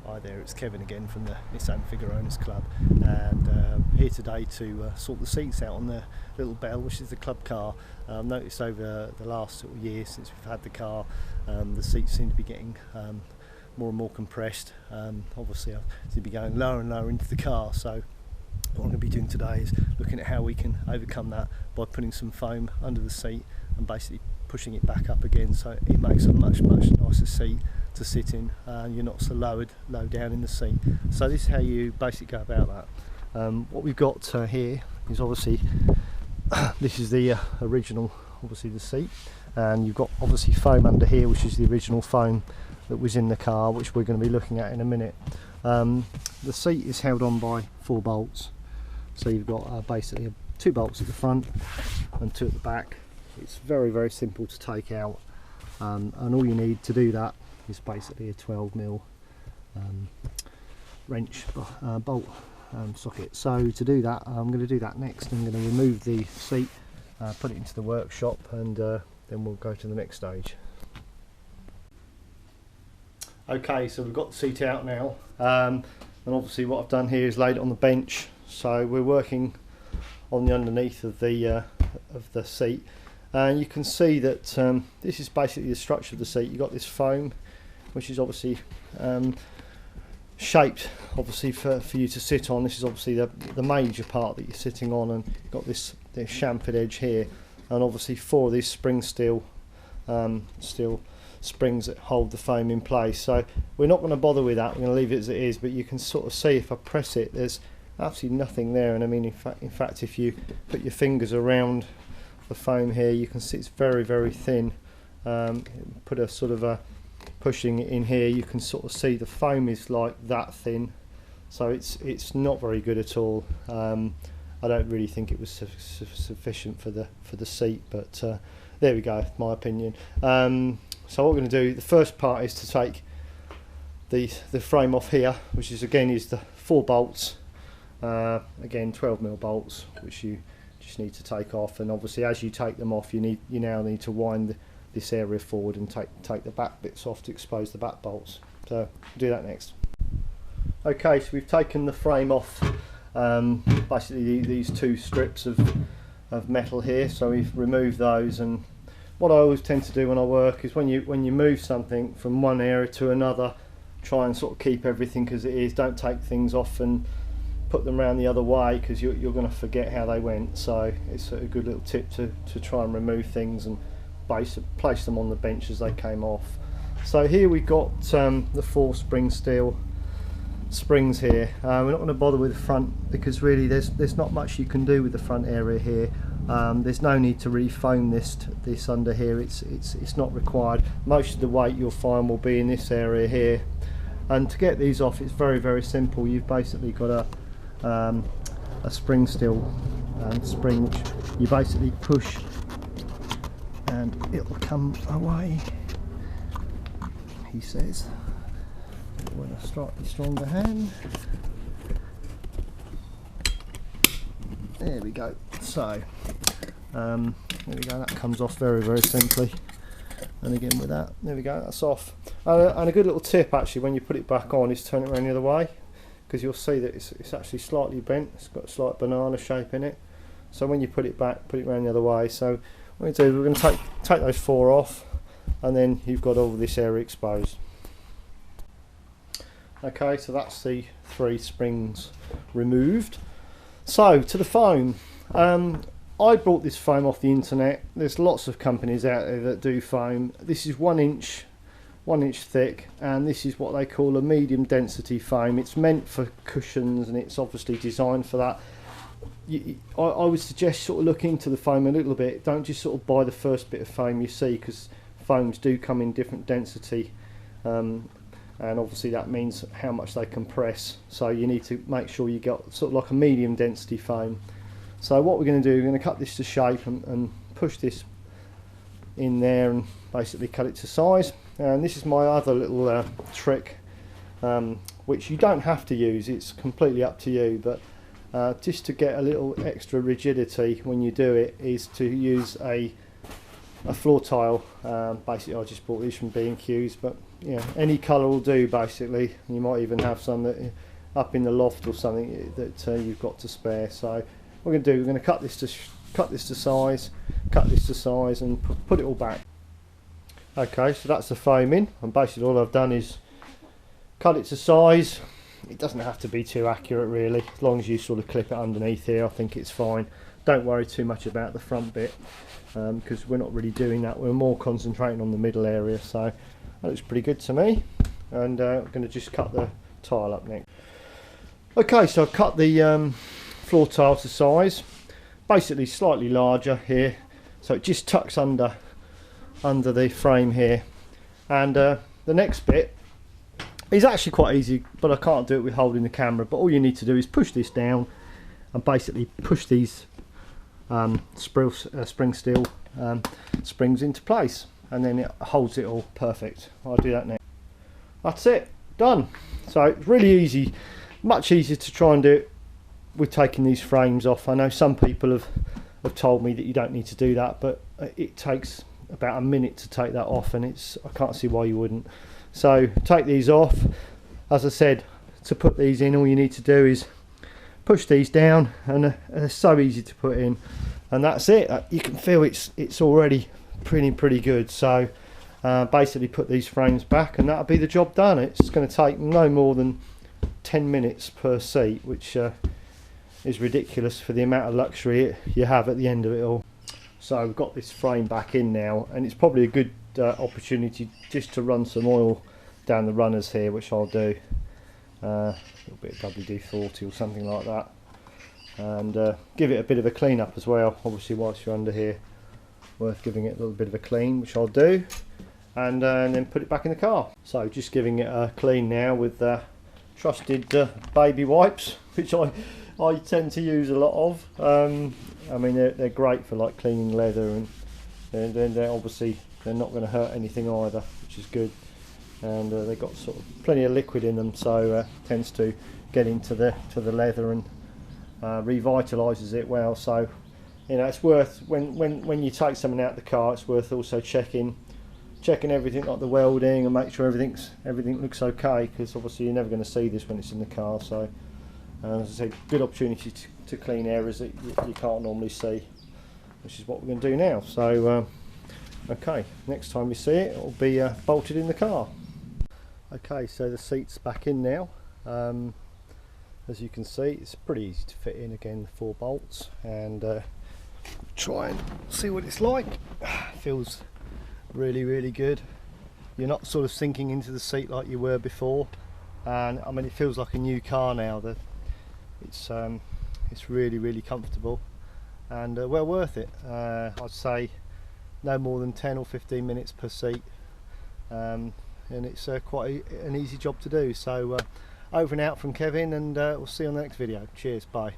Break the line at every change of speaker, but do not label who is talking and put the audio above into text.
Hi there, it's Kevin again from the Nissan Figaro Owners Club, and here today to sort the seats out on the little Bell, which is the club car. Noticed over the last sort of year since we've had the car, the seats seem to be getting more and more compressed. Obviously I seem to be going lower and lower into the car, so what I'm going to be doing today is looking at how we can overcome that by putting some foam under the seat and basically pushing it back up again, so it makes a much nicer seat to sit in. You're not so low down in the seat. So this is how you basically go about that. What we've got here is obviously this is the original, obviously the seat, and you've got obviously foam under here, which is the original foam that was in the car, which we're going to be looking at in a minute. The seat is held on by 4 bolts, so you've got basically 2 bolts at the front and 2 at the back. It's very simple to take out, and all you need to do that is basically a 12mm wrench bolt socket. So to do that, I'm going to do that next. I'm going to remove the seat, put it into the workshop, and then we'll go to the next stage. Okay, so we've got the seat out now, and obviously what I've done here is laid it on the bench. So we're working on the underneath of the seat, and you can see that this is basically the structure of the seat. You've got this foam, which is obviously shaped obviously for you to sit on. This is obviously the major part that you're sitting on, and you've got this chamfered edge here, and obviously 4 of these spring steel springs that hold the foam in place. So we're not going to bother with that, we're going to leave it as it is, but you can sort of see if I press it, there's absolutely nothing there. And I mean, in fact if you put your fingers around the foam here, you can see it's very thin. Put a sort of a pushing it in here, you can sort of see the foam is like that thin, so it's not very good at all. I don't really think it was sufficient for the seat, but there we go, my opinion. So what we're going to do, the first part is to take the frame off here, which is again is the 4 bolts, again 12mm bolts, which you just need to take off. And obviously as you take them off, you now need to wind this area forward and take the back bits off to expose the back bolts. So we'll do that next. Okay, so we've taken the frame off, basically these 2 strips of metal here, so we've removed those. And what I always tend to do when I work is when you move something from one area to another, try and sort of keep everything as it is. Don't take things off and put them around the other way, because you're going to forget how they went. So it's a good little tip to try and remove things and place them on the bench as they came off. So here we've got the 4 spring steel springs here. We're not going to bother with the front, because really there's not much you can do with the front area here. There's no need to refoam this under here. It's not required. Most of the weight you'll find will be in this area here, and to get these off it's very simple. You've basically got a spring steel spring, which you basically push and it'll come away, he says, with a slightly stronger hand. There we go. So there we go, that comes off very simply. And again with that, there we go, that's off. And a good little tip actually when you put it back on is turn it around the other way, because you'll see that it's actually slightly bent. It's got a slight banana shape in it, so when you put it back, put it around the other way. So what we do, we're going to take those 4 off, and then you've got all this area exposed. Okay, so that's the 3 springs removed. So to the foam, I bought this foam off the internet. There's lots of companies out there that do foam. This is 1 inch thick, and this is what they call a medium density foam. It's meant for cushions, and it's obviously designed for that. I would suggest sort of look into the foam a little bit. Don't just sort of buy the first bit of foam you see, because foams do come in different density, and obviously that means how much they compress. So you need to make sure you get sort of like a medium density foam. So what we're going to do, we're going to cut this to shape and push this in there and basically cut it to size. And this is my other little trick, which you don't have to use, it's completely up to you, but just to get a little extra rigidity when you do it, is to use a a floor tile. Basically I just bought these from B&Q's, but yeah, any colour will do basically. You might even have some that up in the loft or something that you've got to spare. So what we're going to do, we're going to cut this to size, and put it all back. Okay, so that's the framing, and basically all I've done is cut it to size. It doesn't have to be too accurate really, as long as you sort of clip it underneath here, I think it's fine. Don't worry too much about the front bit, because we're not really doing that. We're more concentrating on the middle area, so that looks pretty good to me. And we're going to just cut the tile up next. Okay, so I've cut the floor tile to size, basically slightly larger here, so it just tucks under the frame here. And the next bit is actually quite easy, but I can't do it with holding the camera. But all you need to do is push this down and basically push these spring steel springs into place, and then it holds it all perfect. I'll do that next. That's it, done. So it's really easy, much easier to try and do it with taking these frames off. I know some people have told me that you don't need to do that, but it takes about a minute to take that off, and I can't see why you wouldn't. So take these off. As I said, to put these in, all you need to do is push these down, and they're so easy to put in, and that's it. You can feel it's already pretty good. So basically put these frames back, and that'll be the job done. It's going to take no more than 10 minutes per seat, which is ridiculous for the amount of luxury you have at the end of it all. So we've got this frame back in now, and it's probably a good opportunity just to run some oil down the runners here, which I'll do. A little bit of WD-40 or something like that, and give it a bit of a clean up as well. Obviously whilst you're under here, worth giving it a little bit of a clean, which I'll do, and then put it back in the car. So just giving it a clean now with trusted baby wipes, which I tend to use a lot of. I mean, they're great for like cleaning leather, and they're obviously they're not going to hurt anything either, which is good. And they've got sort of plenty of liquid in them, so tends to get into the leather and revitalises it well. So you know, it's worth when you take something out of the car, it's worth also checking everything, like the welding, and make sure everything looks okay, because obviously you're never going to see this when it's in the car. So as I said, good opportunity to clean areas that you can't normally see, which is what we're going to do now. So okay, next time you see it, it'll be bolted in the car. Okay, so the seat's back in now. As you can see, it's pretty easy to fit in. Again, 4 bolts, and try and see what it's like. Feels really good. You're not sort of sinking into the seat like you were before, and I mean, it feels like a new car now. It's really comfortable, and well worth it. I'd say no more than 10 or 15 minutes per seat, and it's quite an easy job to do. So over and out from Kevin, and we'll see you on the next video. Cheers, bye.